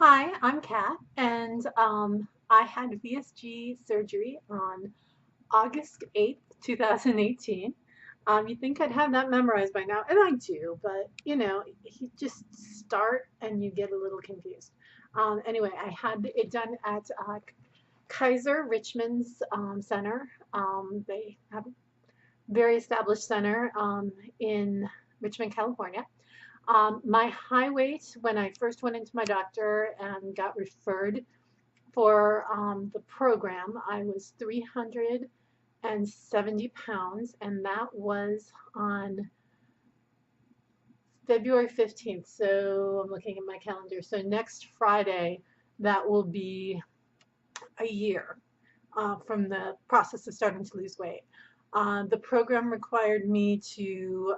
Hi, I'm Kat, and I had VSG surgery on August 8th, 2018. You'd think I'd have that memorized by now, and I do, but you just start and you get a little confused. Anyway, I had it done at Kaiser Richmond's Center. They have a very established center in Richmond, California. My high weight, when I first went into my doctor and got referred for the program, I was 370 pounds, and that was on February 15th. So I'm looking at my calendar. So next Friday, that will be a year from the process of starting to lose weight. The program required me to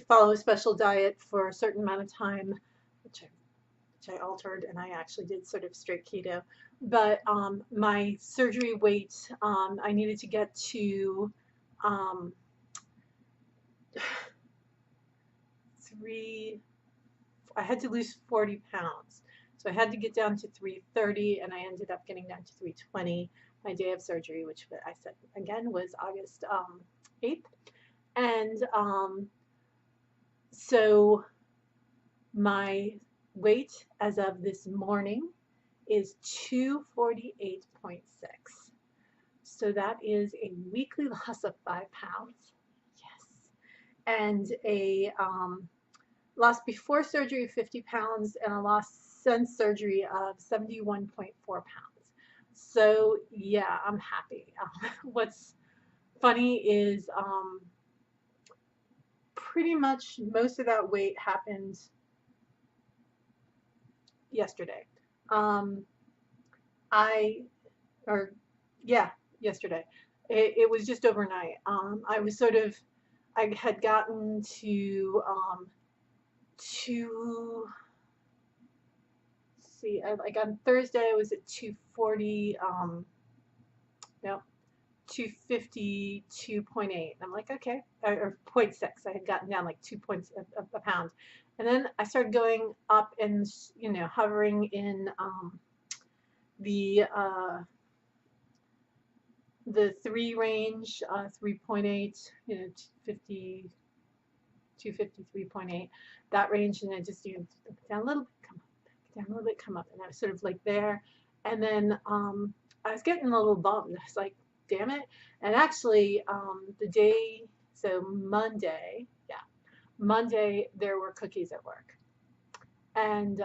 follow a special diet for a certain amount of time, which I altered, and I actually did sort of straight keto. But my surgery weight, I needed to get to um, three, I had to lose 40 pounds. So I had to get down to 330, and I ended up getting down to 320 my day of surgery, which I said again was August 8th. And so my weight as of this morning is 248.6. So that is a weekly loss of 5 pounds. Yes. And a loss before surgery of 50 pounds and a loss since surgery of 71.4 pounds. So yeah, I'm happy. What's funny is pretty much most of that weight happened yesterday. Um, I or yeah, yesterday. It was just overnight. I was sort of, I had gotten to see, like on Thursday I was at 240, no, 252.8. I'm like, okay, or 0.6. I had gotten down like 2 points a pound. And then I started going up and, hovering in the uh, the three range, 3.8, 50, 253.8, that range, and then just down a little bit, come up, down a little bit, come up, and I was sort of like there, and then I was getting a little bummed. I was like, damn it! And actually, the day, so Monday, yeah, Monday there were cookies at work, and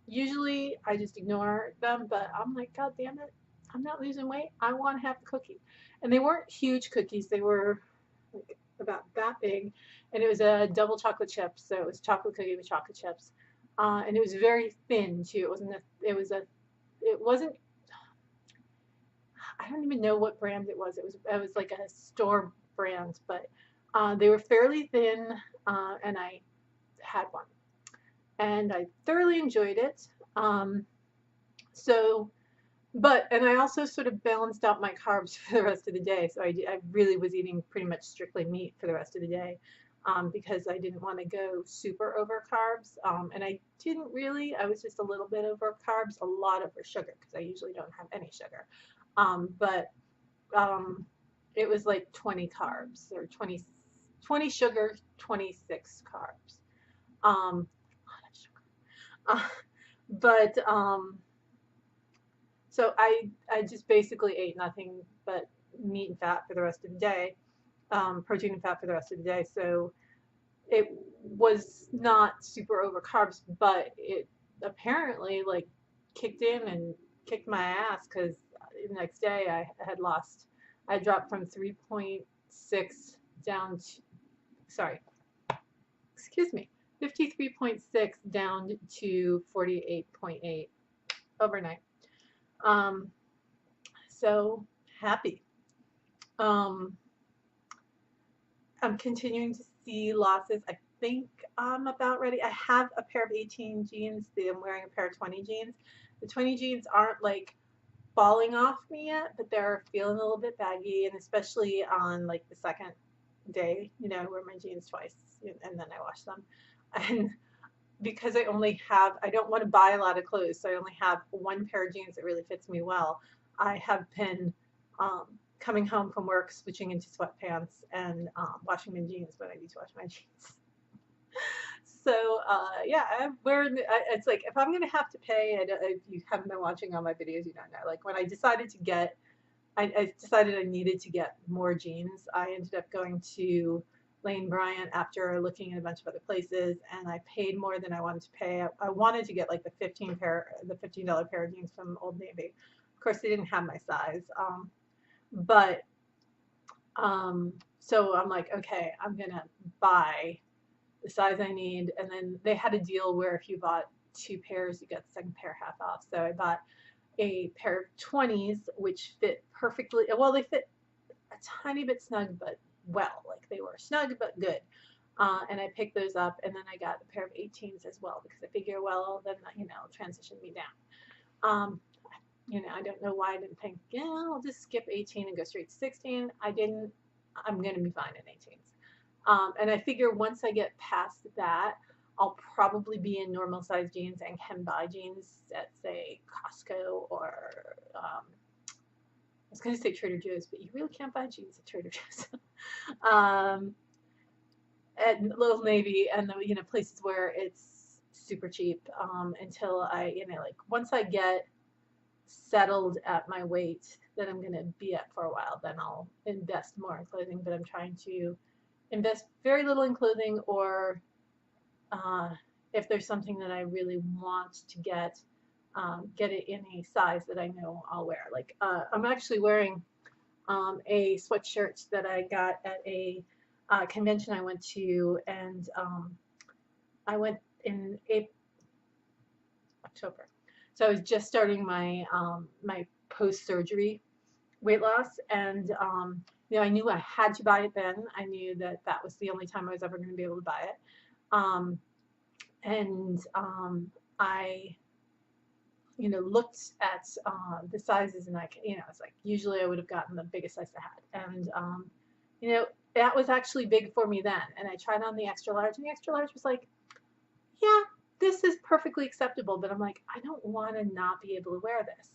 usually I just ignore them, but I'm like, God damn it, I'm not losing weight. I want to have the cookie. And they weren't huge cookies, they were like about that big. And it was a double chocolate chip, so it was chocolate cookie with chocolate chips. And it was very thin too. It wasn't, I don't even know what brand it was. It was like a store brand, but they were fairly thin, and I had one and I thoroughly enjoyed it. Um, so, and I also sort of balanced out my carbs for the rest of the day. So I really was eating pretty much strictly meat for the rest of the day, because I didn't want to go super over carbs. And I didn't really, I was just a little bit over carbs, a lot over sugar, because I usually don't have any sugar. But um, it was like 20 carbs or 20 sugar, 26 carbs. Um, Uh, but so I just basically ate nothing but meat and fat for the rest of the day, protein and fat for the rest of the day. So it was not super over carbs, but it apparently like kicked in and kicked my ass because the next day I dropped from 3.6 down to, sorry, excuse me, 53.6 down to 48.8 overnight. Um, so happy. Um, I'm continuing to see losses. I think I'm about ready. I have a pair of 18 jeans. I'm wearing a pair of 20 jeans. The 20 jeans aren't like falling off me yet, but they're feeling a little bit baggy, and especially on like the second day, I wear my jeans twice and then I wash them. And because I don't want to buy a lot of clothes, so I only have one pair of jeans that really fits me well. I have been um, coming home from work, switching into sweatpants and washing my jeans when I need to wash my jeans. So yeah, it's like if I'm gonna have to pay, if you haven't been watching all my videos, you don't know. Like when I decided to get, I decided I needed to get more jeans. I ended up going to Lane Bryant after looking at a bunch of other places, and I paid more than I wanted to pay. I wanted to get like the $15 pair of jeans from Old Navy. Of course, they didn't have my size, but so I'm like, okay, I'm gonna buy the size I need. And then they had a deal where if you bought two pairs, you get the second pair half off. So I bought a pair of 20s, which fit perfectly. Well, they fit a tiny bit snug, but well, like they were snug but good. And I picked those up, and then I got a pair of 18s as well because I figure, well, then transition me down. I don't know why I didn't think, yeah, I'll just skip 18 and go straight to 16. I didn't. I'm gonna be fine in 18s. And I figure once I get past that, I'll probably be in normal size jeans and can buy jeans at, say, Costco or I was going to say Trader Joe's, but you really can't buy jeans at Trader Joe's. At Little Navy and the places where it's super cheap until like once I get settled at my weight that I'm going to be at for a while, then I'll invest more in clothing. But I'm trying to invest very little in clothing, or if there's something that I really want to get it in a size that I know I'll wear. Like I'm actually wearing a sweatshirt that I got at a convention I went to, and I went in October. So I was just starting my my post-surgery weight loss, and I knew I had to buy it then. I knew that that was the only time I was ever going to be able to buy it. I looked at the sizes, and it's like usually I would have gotten the biggest size I had, and that was actually big for me then. And I tried on the extra large, and the extra large was like, yeah, this is perfectly acceptable, but I'm like, I don't want to not be able to wear this,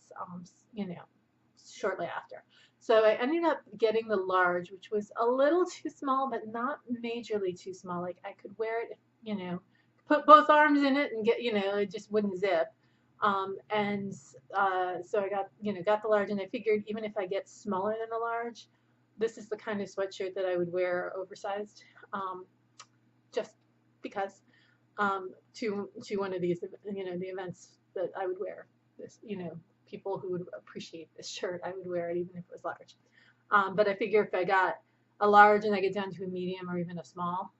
shortly after. So I ended up getting the large, which was a little too small, but not majorly too small. Like I could wear it, put both arms in it and get, it just wouldn't zip. So I got the large, and I figured even if I get smaller than the large, this is the kind of sweatshirt that I would wear oversized, just because to one of these, the events that I would wear this, people who would appreciate this shirt, I would wear it even if it was large. But I figure if I got a large and I get down to a medium or even a small,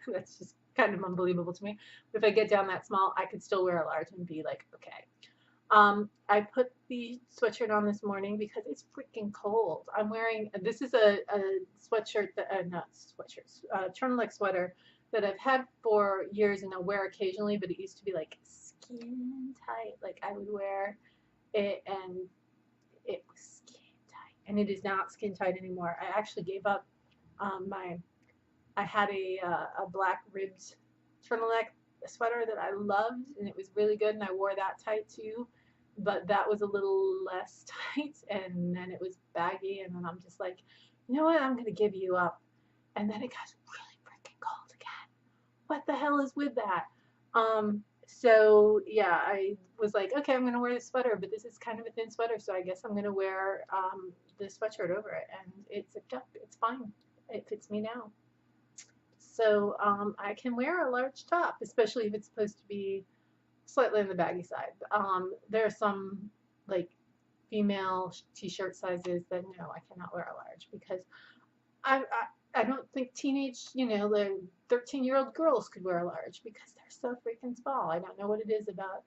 that's just kind of unbelievable to me. But if I get down that small, I could still wear a large and be like, okay. I put the sweatshirt on this morning because it's freaking cold. I'm wearing, this is a sweatshirt that, not sweatshirts, turtleneck sweater that I've had for years and I wear occasionally, but it used to be like skin tight. Like I would wear it and it was skin tight, and it is not skin tight anymore. I actually gave up I had a black ribbed turtleneck sweater that I loved, and it was really good, and I wore that tight too, but that was a little less tight, and then it was baggy, and then I'm just like, you know what, I'm gonna give you up. And then it got really freaking cold again. What the hell is with that? So yeah, I was like, okay, I'm gonna wear this sweater, but this is kind of a thin sweater, so I guess I'm gonna wear this sweatshirt over it, and it's zipped up. It's fine. It fits me now. So I can wear a large top, especially if it's supposed to be slightly on the baggy side. There are some like female t-shirt sizes that no, I cannot wear a large because I don't think teenage, the 13-year-old girls could wear a large because they're so freaking small. I don't know what it is about,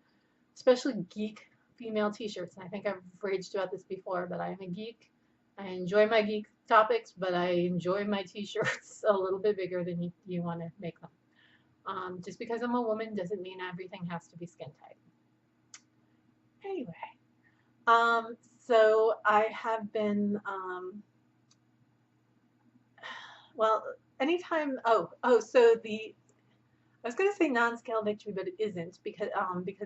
especially geek female t-shirts. And I think I've raged about this before, but I am a geek. I enjoy my geek topics, but I enjoy my t-shirts a little bit bigger than you want to make them. Just because I'm a woman doesn't mean everything has to be skin tight. Anyway, so I have been, well, anytime, so I was going to say non-scale victory, but it isn't because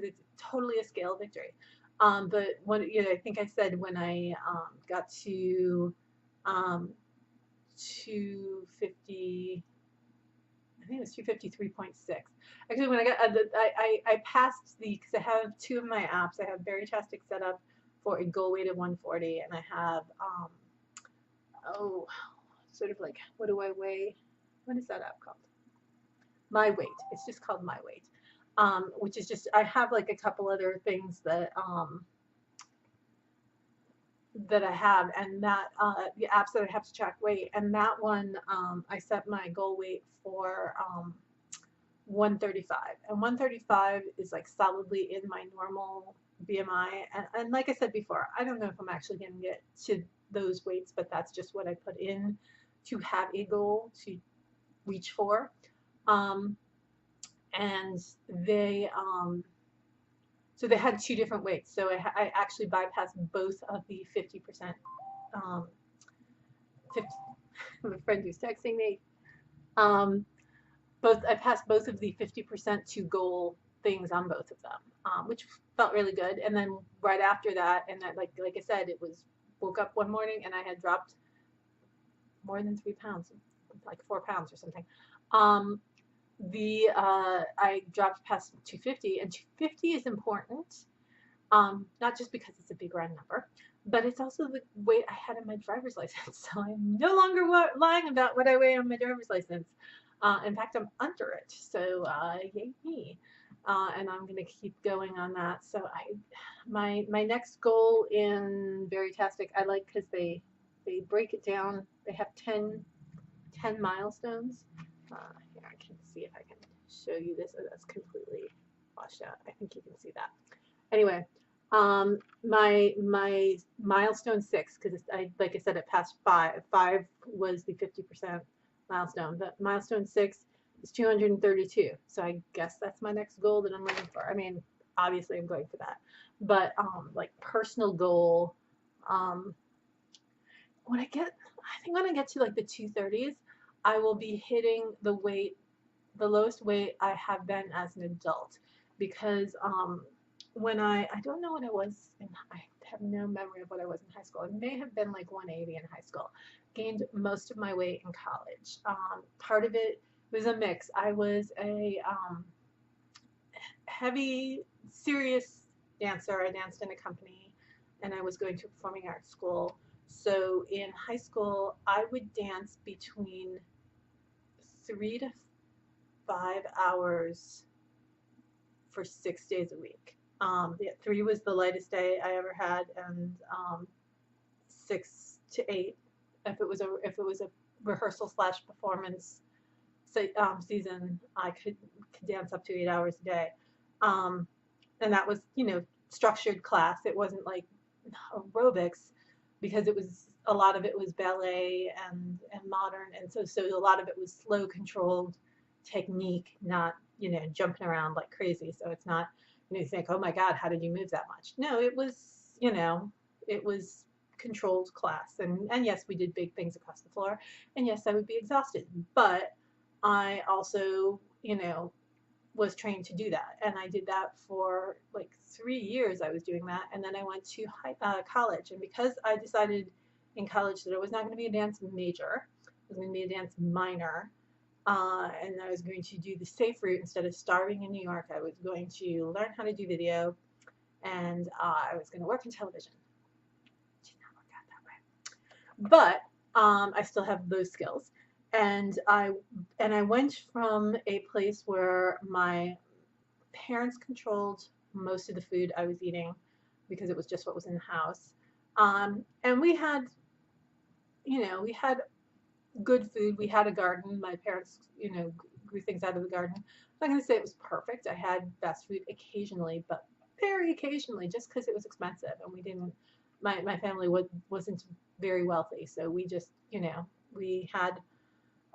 it's totally a scale victory. But when I think I said when I got to um, 250, I think it was 253.6. Actually, when I got I passed because I have two of my apps. I have Veritastic set up for a goal weight of 140, and I have oh, sort of like, what do I weigh? What is that app called? My Weight. It's just called My Weight, which is just, I have like a couple other things that I have, and that the apps that I have to track weight, and that one I set my goal weight for 135, and 135 is like solidly in my normal BMI, and like I said before, I don't know if I'm actually going to get to those weights, but that's just what I put in to have a goal to reach for. Um, and they so they had two different weights. So I actually bypassed both of the 50%. 50, my friend who's texting me. I passed both of the 50% to goal things on both of them, which felt really good. And then right after that, and that, like I said, it was, woke up one morning and I had dropped more than 3 pounds, like 4 pounds or something. I dropped past 250, and 250 is important, not just because it's a big round number, but it's also the weight I had in my driver's license. So I'm no longer lying about what I weigh on my driver's license. In fact, I'm under it. So yay me. And I'm going to keep going on that. So my next goal in Veritastic, I like because they break it down. They have 10 milestones. Here, I can see if I can show you this. Oh, that's completely washed out. I think you can see that. Anyway, my milestone 6, because like I said, it passed 5. 5 was the 50% milestone, but milestone 6 is 232. So I guess that's my next goal that I'm looking for. I mean, obviously I'm going for that, but like personal goal, when I think when I get to like the 230s, I will be hitting the lowest weight I have been as an adult, because when I don't know what I was I have no memory of what I was in high school. It may have been like 180 in high school. Gained most of my weight in college. Part of it was a mix. I was a heavy, serious dancer. I danced in a company, and I was going to a performing arts school. So in high school, I would dance between 3 to 5 hours for 6 days a week. 3 was the lightest day I ever had, and 6 to 8 if it was a rehearsal / performance season, I could dance up to 8 hours a day. And that was, structured class. It wasn't like aerobics, because a lot of it was ballet and modern, and so a lot of it was slow, controlled technique, not jumping around like crazy. So it's not, you think, oh my God, how did you move that much? No, it was controlled class, and yes, we did big things across the floor, and yes, I would be exhausted, but I also was trained to do that, and I did that for like 3 years. I was doing that, and then I went to college, and because I decided in college that I was not going to be a dance major, I was going to be a dance minor, and I was going to do the safe route. Instead of starving in New York, I was going to learn how to do video, and I was going to work in television. It did not work out that way, but I still have those skills. And I went from a place where my parents controlled most of the food I was eating, because it was just what was in the house. And we had good food. We had a garden. My parents, grew things out of the garden. I'm not going to say it was perfect. I had fast food occasionally, but very occasionally, just because it was expensive, and we didn't. My family wasn't very wealthy, so we just, we had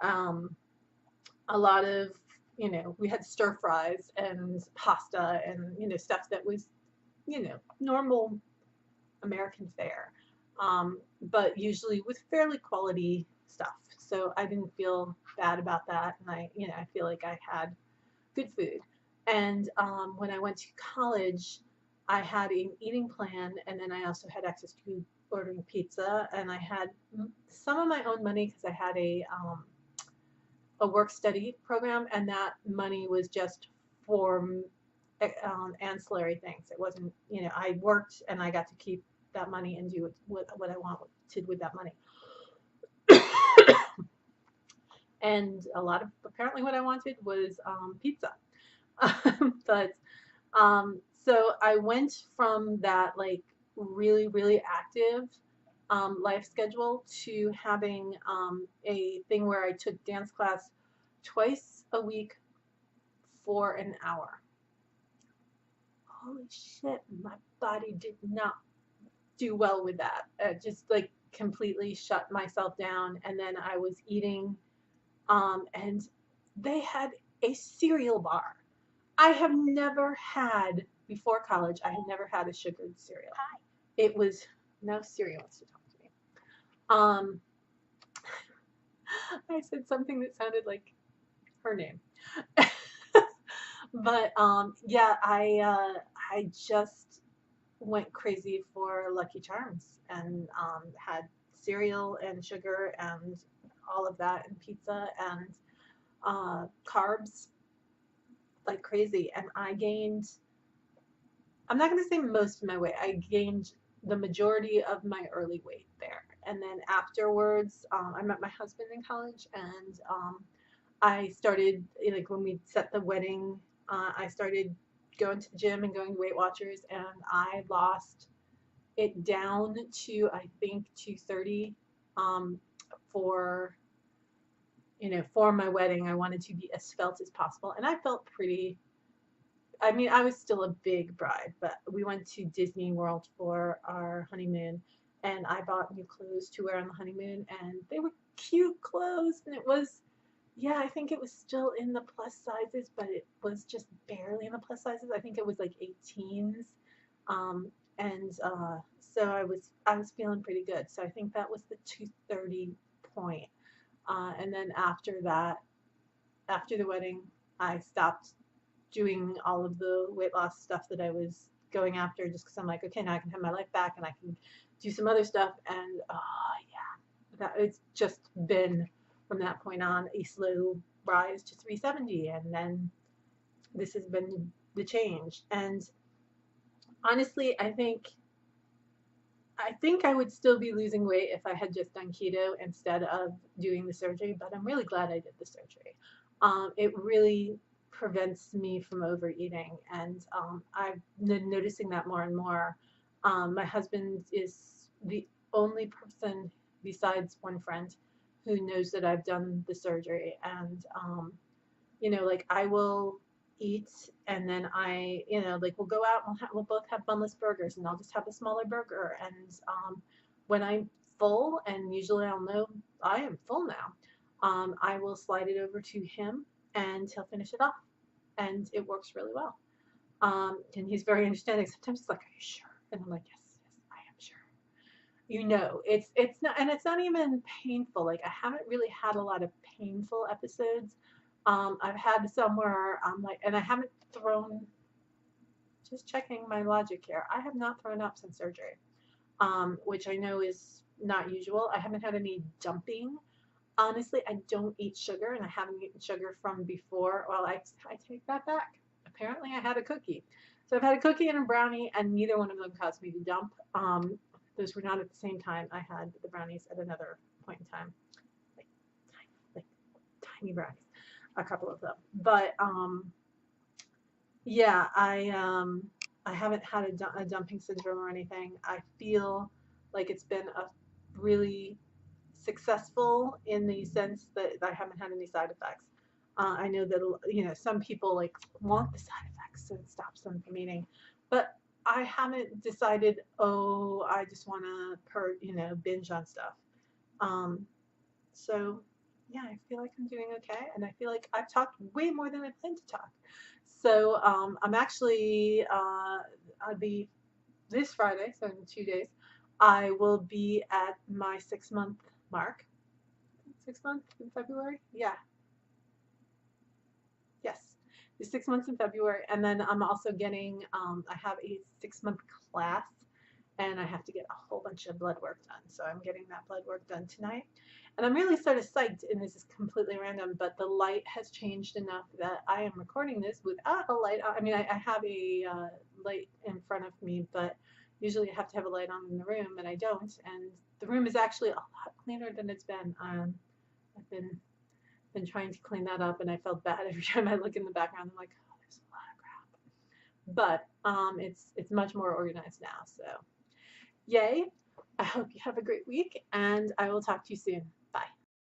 a lot of, we had stir fries and pasta and, stuff that was, normal American fare, but usually with fairly quality stuff. So I didn't feel bad about that. And I feel like I had good food. And when I went to college, I had an eating plan, and then I also had access to ordering pizza, and I had some of my own money because I had a work study program, and that money was just for ancillary things. It wasn't, I worked and I got to keep that money and do what I wanted with that money. And a lot of apparently what I wanted was pizza. But so I went from that like really, really active life schedule to having a thing where I took dance class twice a week for an hour. Holy shit, my body did not do well with that. Just like completely shut myself down. And then I was eating, and they had a cereal bar. I have never had, before college, I had never had a sugared cereal. Hi. It was, now Siri wants to talk to me. I said something that sounded like her name. But yeah, I just went crazy for Lucky Charms and had cereal and sugar and all of that and pizza and carbs like crazy. And I gained, I'm not going to say most of my weight, I gained the majority of my early weight there. And then afterwards, I met my husband in college, and I started, like when we set the wedding, I started going to the gym and going to Weight Watchers, and I lost it down to, I think, 230 for, for my wedding. I wanted to be as svelte as possible, and I felt pretty, I mean, I was still a big bride, but we went to Disney World for our honeymoon, and I bought new clothes to wear on the honeymoon, and they were cute clothes, and it was, yeah, I think it was still in the plus sizes, but it was just barely in the plus sizes. I think it was like 18s. And so I was feeling pretty good. So I think that was the 230 point. And then after that, after the wedding, I stopped doing all of the weight loss stuff that I was going after, just because I'm like, okay, now I can have my life back and I can do some other stuff. And yeah, that it's just been from that point on a slow rise to 370, and then this has been the change. And honestly, I think I would still be losing weight if I had just done keto instead of doing the surgery, but I'm really glad I did the surgery. It really prevents me from overeating, and I've been noticing that more and more. My husband is the only person besides one friend who knows that I've done the surgery, and like I will eat, and then like we'll go out and we'll both have bunless burgers, and I'll just have a smaller burger, and when I'm full, and usually I'll know I am full now, I will slide it over to him, and he'll finish it off, and it works really well. And he's very understanding. Sometimes he's like, "Are you sure?" And I'm like, "Yes, yes, I am sure." It's not, and it's not even painful. Like I haven't really had a lot of painful episodes. I've had some where I'm like, and I haven't thrown, just checking my logic here, I have not thrown up since surgery, which I know is not usual. I haven't had any dumping. Honestly, I don't eat sugar, and I haven't eaten sugar from before. Well, I take that back. Apparently, I had a cookie. So I've had a cookie and a brownie, and neither one of them caused me to dump. Those were not at the same time. I had the brownies at another point in time, like tiny brownies, a couple of them. But yeah, I haven't had a dumping syndrome or anything. I feel like it's been a really successful in the sense that I haven't had any side effects. I know that some people like want the side effects, so it stops them from eating, but I haven't decided. Oh, I just want to binge on stuff. So yeah, I feel like I'm doing okay, and I feel like I've talked way more than I planned to talk. So I'm actually I'll be this Friday, so in 2 days, I will be at my 6-month mark. 6 months in February? Yeah. Yes. 6 months in February, and then I'm also getting, I have a 6 month class, and I have to get a whole bunch of blood work done. So I'm getting that blood work done tonight. And I'm really sort of psyched, and this is completely random, but the light has changed enough that I am recording this without a light on. I mean, I have a light in front of me, but usually I have to have a light on in the room, and I don't. And the room is actually a lot cleaner than it's been. I've been trying to clean that up, and I felt bad every time I look in the background. I'm like, oh, there's a lot of crap. But it's much more organized now. So yay! I hope you have a great week, and I will talk to you soon.